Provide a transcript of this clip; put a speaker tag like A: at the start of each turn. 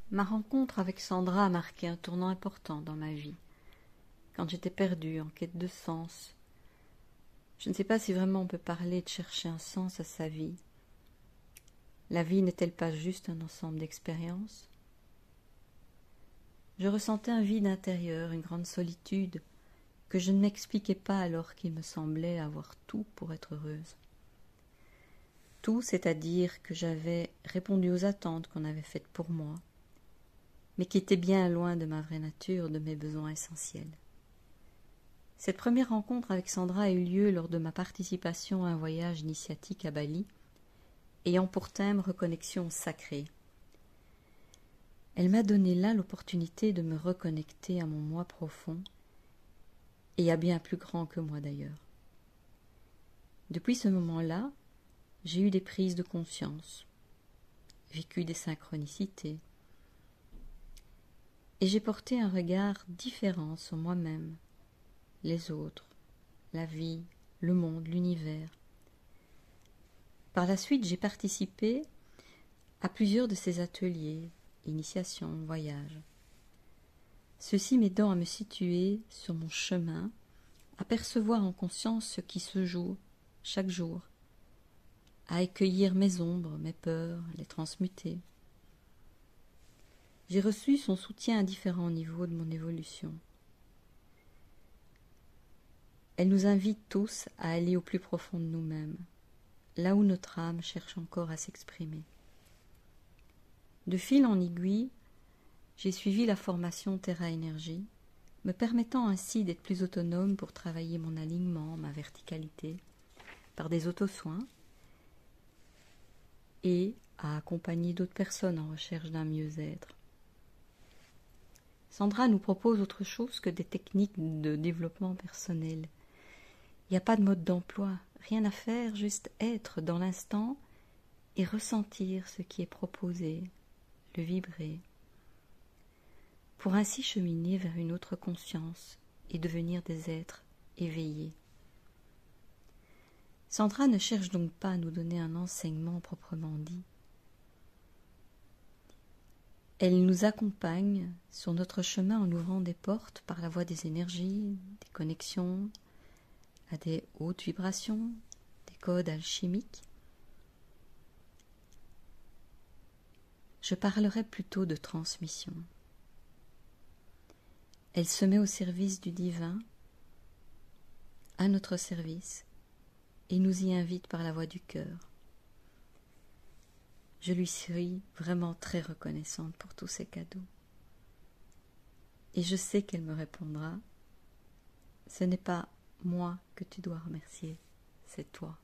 A: Ma rencontre avec Sandra a marqué un tournant important dans ma vie, quand j'étais perdue, en quête de sens. Je ne sais pas si vraiment on peut parler de chercher un sens à sa vie. La vie n'est-elle pas juste un ensemble d'expériences? Je ressentais un vide intérieur, une grande solitude, que je ne m'expliquais pas alors qu'il me semblait avoir tout pour être heureuse. Tout, c'est-à-dire que j'avais répondu aux attentes qu'on avait faites pour moi, mais qui étaient bien loin de ma vraie nature, de mes besoins essentiels. Cette première rencontre avec Sandra a eu lieu lors de ma participation à un voyage initiatique à Bali, ayant pour thème reconnexion sacrée. Elle m'a donné là l'opportunité de me reconnecter à mon moi profond, et à bien plus grand que moi d'ailleurs. Depuis ce moment-là, j'ai eu des prises de conscience, vécu des synchronicités, et j'ai porté un regard différent sur moi-même, les autres, la vie, le monde, l'univers. Par la suite, j'ai participé à plusieurs de ces ateliers, initiations, voyages. Ceci m'aidant à me situer sur mon chemin, à percevoir en conscience ce qui se joue chaque jour, à accueillir mes ombres, mes peurs, les transmuter. J'ai reçu son soutien à différents niveaux de mon évolution. Elle nous invite tous à aller au plus profond de nous-mêmes, là où notre âme cherche encore à s'exprimer. De fil en aiguille, j'ai suivi la formation Terra Énergie, me permettant ainsi d'être plus autonome pour travailler mon alignement, ma verticalité, par des auto-soins, et à accompagner d'autres personnes en recherche d'un mieux-être. Sandra nous propose autre chose que des techniques de développement personnel. Il n'y a pas de mode d'emploi, rien à faire, juste être dans l'instant et ressentir ce qui est proposé, le vibrer, pour ainsi cheminer vers une autre conscience et devenir des êtres éveillés. Sandra ne cherche donc pas à nous donner un enseignement proprement dit. Elle nous accompagne sur notre chemin en ouvrant des portes par la voie des énergies, des connexions à des hautes vibrations, des codes alchimiques. Je parlerai plutôt de transmission. Elle se met au service du divin, à notre service, et nous y invite par la voie du cœur. Je lui suis vraiment très reconnaissante pour tous ces cadeaux. Et je sais qu'elle me répondra, ce n'est pas moi que tu dois remercier, c'est toi.